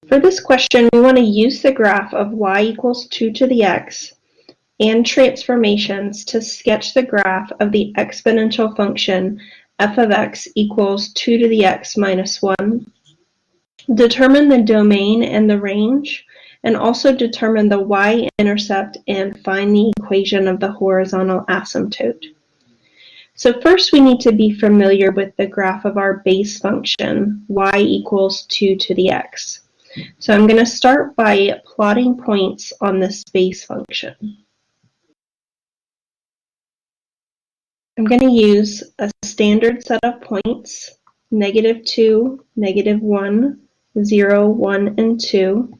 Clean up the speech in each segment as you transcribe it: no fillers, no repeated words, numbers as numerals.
For this question, we want to use the graph of y equals 2 to the x and transformations to sketch the graph of the exponential function f of x equals 2 to the x minus 1, determine the domain and the range, and also determine the y-intercept and find the equation of the horizontal asymptote. So first we need to be familiar with the graph of our base function, y equals 2 to the x. So I'm going to start by plotting points on this base function. I'm going to use a standard set of points, -2, -1, 0, 1, and 2,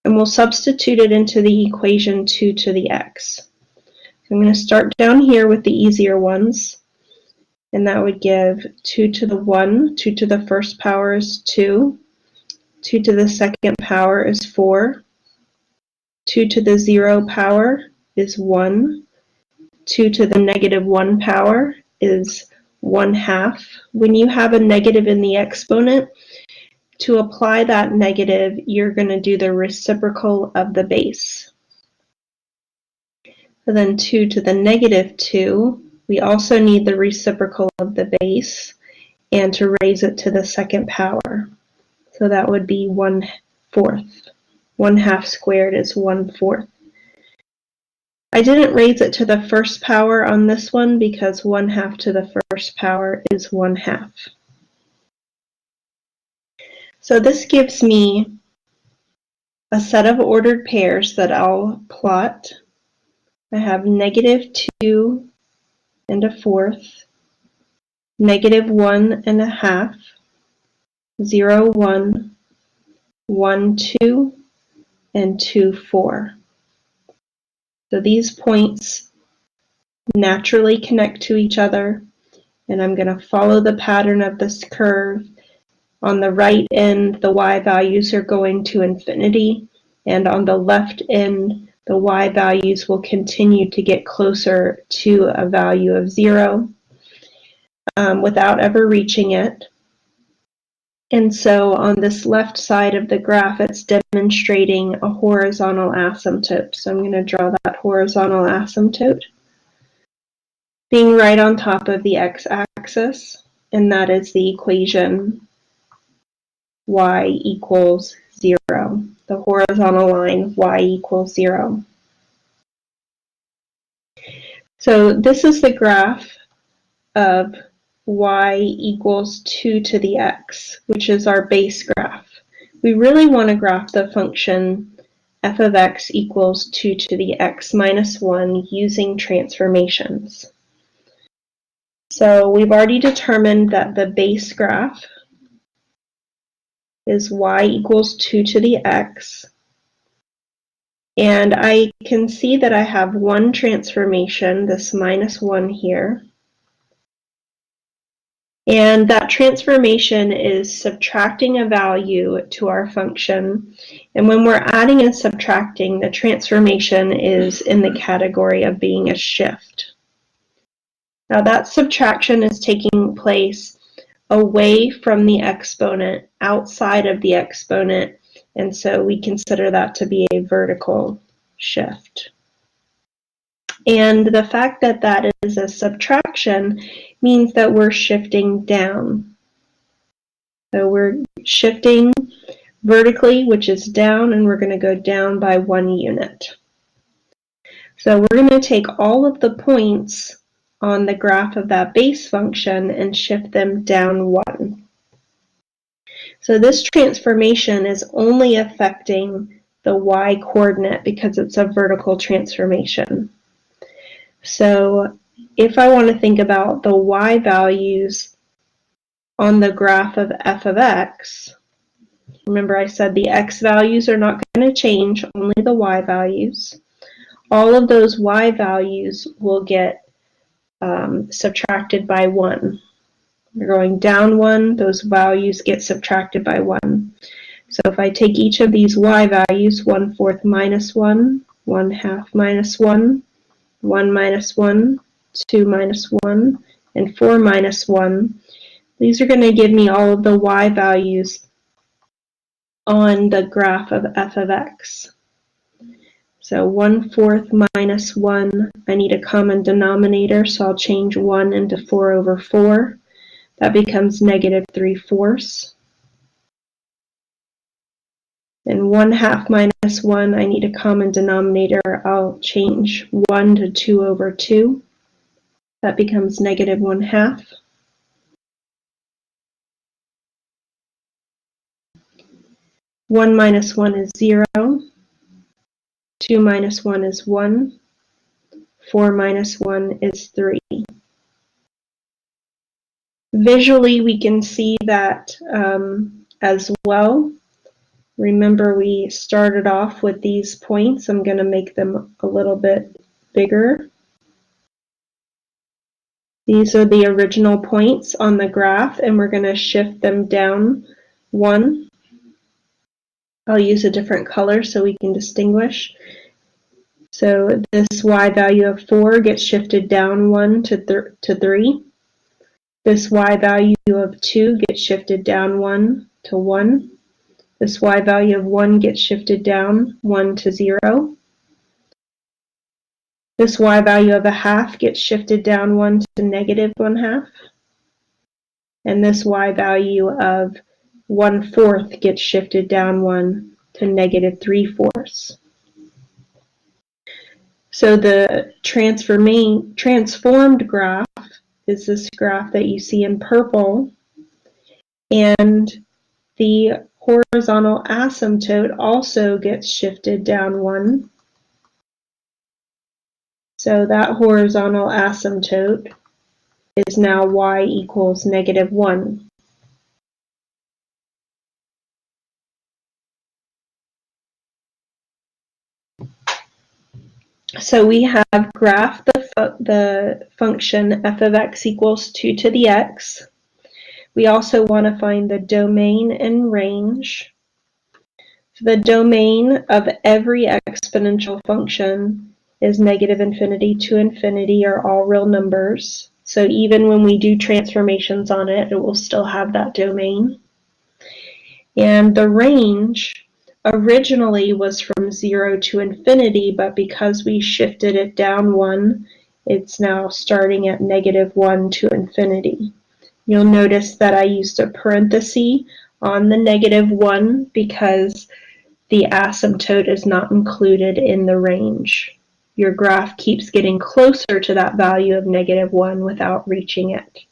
and we'll substitute it into the equation 2 to the x. So I'm going to start down here with the easier ones, and that would give 2 to the 1, 2 to the first power is 2, 2 to the second power is 4, 2 to the 0 power is 1, 2 to the -1 power is 1/2. When you have a negative in the exponent, to apply that negative, you're going to do the reciprocal of the base. So then 2 to the -2, we also need the reciprocal of the base, and to raise it to the second power. So that would be 1/4. 1/2 squared is 1/4. I didn't raise it to the first power on this one because 1/2 to the first power is 1/2. So this gives me a set of ordered pairs that I'll plot. I have -2 1/4, -1 1/2, 0, 1, 1, 2, and 2, 4. So these points naturally connect to each other, and I'm going to follow the pattern of this curve. On the right end, the y values are going to infinity, and on the left end, the y values will continue to get closer to a value of 0 without ever reaching it. And so on this left side of the graph, it's demonstrating a horizontal asymptote. So I'm going to draw that horizontal asymptote being right on top of the x-axis, and that is the equation y equals 0, the horizontal line y equals 0. So this is the graph of y equals 2 to the x, which is our base graph. We really want to graph the function f of x equals 2 to the x minus 1 using transformations. So we've already determined that the base graph is y equals 2 to the x. And I can see that I have one transformation, this -1 here. And that transformation is subtracting a value to our function. And when we're adding and subtracting, the transformation is in the category of being a shift. Now that subtraction is taking place away from the exponent, outside of the exponent, and so we consider that to be a vertical shift. And the fact that that is a subtraction means that we're shifting down. So we're shifting vertically, which is down, and we're going to go down by 1 unit. So we're going to take all of the points on the graph of that base function and shift them down 1. So this transformation is only affecting the y coordinate because it's a vertical transformation. So if I want to think about the y values on the graph of f of x, remember I said the x values are not going to change, only the y values. All of those y values will get subtracted by 1. We're going down 1, those values get subtracted by 1. So if I take each of these y values, 1/4 minus 1, 1/2 minus 1, 1 minus 1, 2 minus 1, and 4 minus 1, these are going to give me all of the y values on the graph of f of x. So 1/4 minus 1, I need a common denominator, so I'll change 1 into 4/4. That becomes negative 3/4. And 1/2 minus 1, I need a common denominator, I'll change 1 to 2/2. That becomes negative 1/2. 1 minus 1 is 0. 2 minus 1 is 1. 4 minus 1 is 3. Visually, we can see that as well. Remember, we started off with these points. I'm going to make them a little bit bigger. These are the original points on the graph, and we're going to shift them down 1. I'll use a different color so we can distinguish. So this y value of 4 gets shifted down 1 to 3. This y value of 2 gets shifted down 1 to 1. This y value of 1 gets shifted down 1 to 0. This y value of 1/2 gets shifted down 1 to negative 1/2. And this y value of 1/4 gets shifted down 1 to negative 3/4. So the transformed graph is this graph that you see in purple, and the horizontal asymptote also gets shifted down 1. So that horizontal asymptote is now y equals negative 1. So we have graphed the function f of x equals 2 to the x. We also want to find the domain and range. The domain of every exponential function is negative infinity to infinity, are all real numbers. So even when we do transformations on it, it will still have that domain. And the range originally was from 0 to infinity, but because we shifted it down 1, it's now starting at negative 1 to infinity. You'll notice that I used a parenthesis on the negative 1 because the asymptote is not included in the range. Your graph keeps getting closer to that value of negative 1 without reaching it.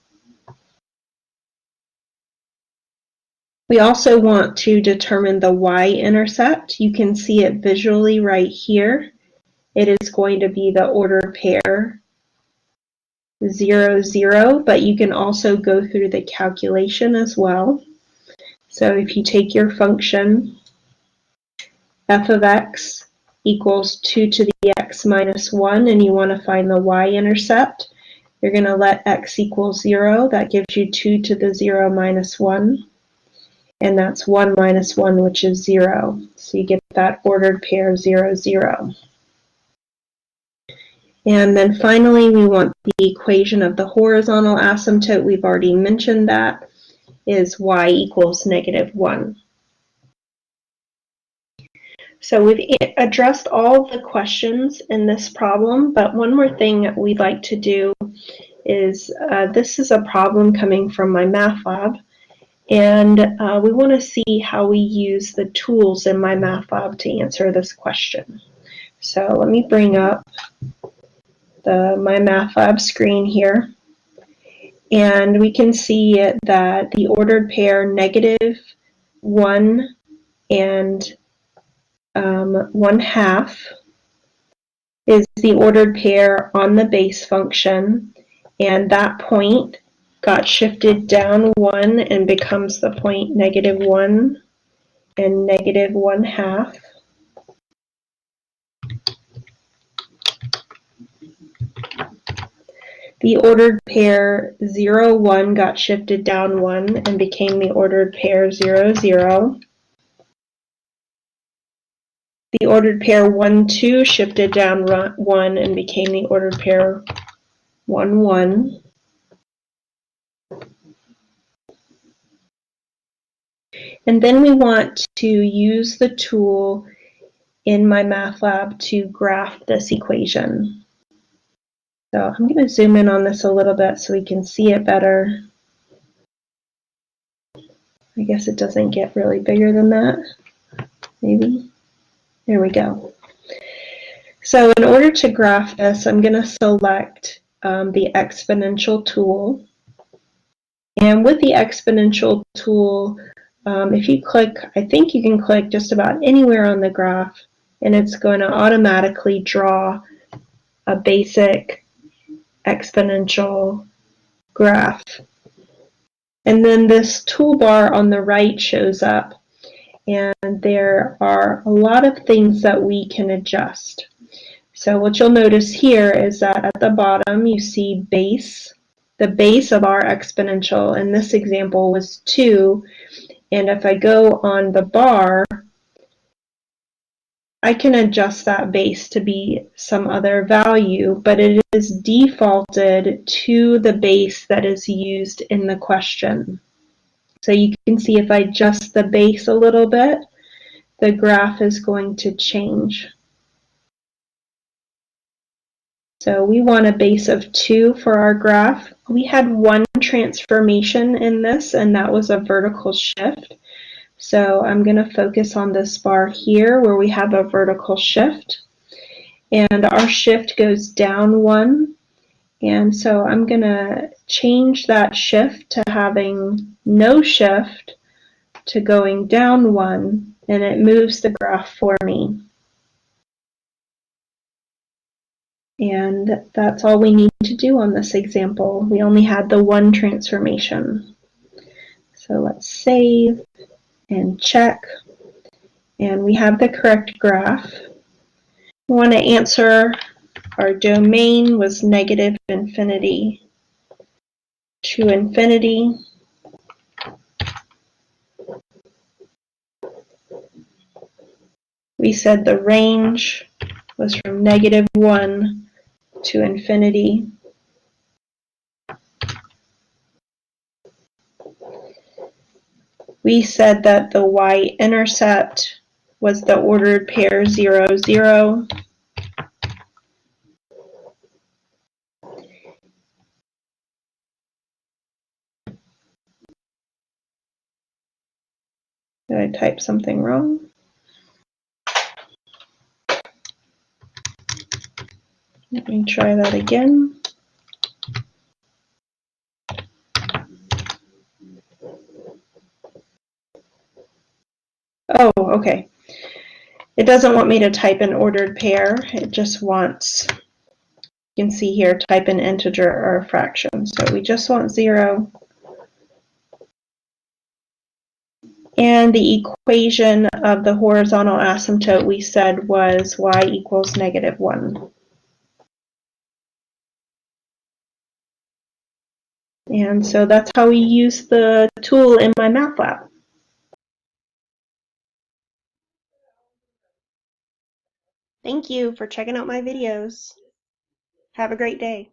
We also want to determine the y-intercept. You can see it visually right here. It is going to be the ordered pair 0, 0, but you can also go through the calculation as well. So if you take your function f of x equals 2 to the x minus 1, and you want to find the y-intercept, you're going to let x equal 0. That gives you 2 to the 0 minus 1. And that's 1 minus 1, which is 0. So you get that ordered pair 0, 0. And then finally, we want the equation of the horizontal asymptote. We've already mentioned that is y equals negative 1. So we've addressed all of the questions in this problem, but one more thing we'd like to do is, this is a problem coming from MyMathLab, and we want to see how we use the tools in MyMathLab to answer this question. So let me bring up the MyMathLab screen here, and we can see that the ordered pair negative 1 and 1/2 is the ordered pair on the base function, and that point got shifted down 1 and becomes the point negative 1 and negative 1/2. The ordered pair 0, 1 got shifted down 1 and became the ordered pair 0, 0. The ordered pair 1, 2 shifted down 1 and became the ordered pair 1, 1. And then we want to use the tool in MyMathLab to graph this equation. So I'm going to zoom in on this a little bit so we can see it better. I guess it doesn't get really bigger than that, maybe. There we go. So in order to graph this, I'm going to select the exponential tool. And with the exponential tool, if you click, I think you can click just about anywhere on the graph, and it's going to automatically draw a basic exponential graph. And then this toolbar on the right shows up, and there are a lot of things that we can adjust. So what you'll notice here is that at the bottom you see base. The base of our exponential in this example was 2, and if I go on the bar, I can adjust that base to be some other value, but it is defaulted to the base that is used in the question. So you can see if I adjust the base a little bit, the graph is going to change. So we want a base of 2 for our graph. We had one transformation in this, and that was a vertical shift. So I'm going to focus on this bar here where we have a vertical shift. And our shift goes down 1. And so I'm going to change that shift to having no shift to going down 1, and it moves the graph for me. And that's all we need to do on this example. We only had the one transformation. So let's save and check. And we have the correct graph. We want to answer our domain was negative infinity to infinity. We said the range was from -1 to infinity. We said that the y-intercept was the ordered pair 0, 0. Did I type something wrong? Let me try that again. Oh, okay. It doesn't want me to type an ordered pair. It just wants, you can see here, type an integer or a fraction. So we just want 0. And the equation of the horizontal asymptote we said was y equals -1. And so that's how we use the tool in MyMathLab. Thank you for checking out my videos. Have a great day.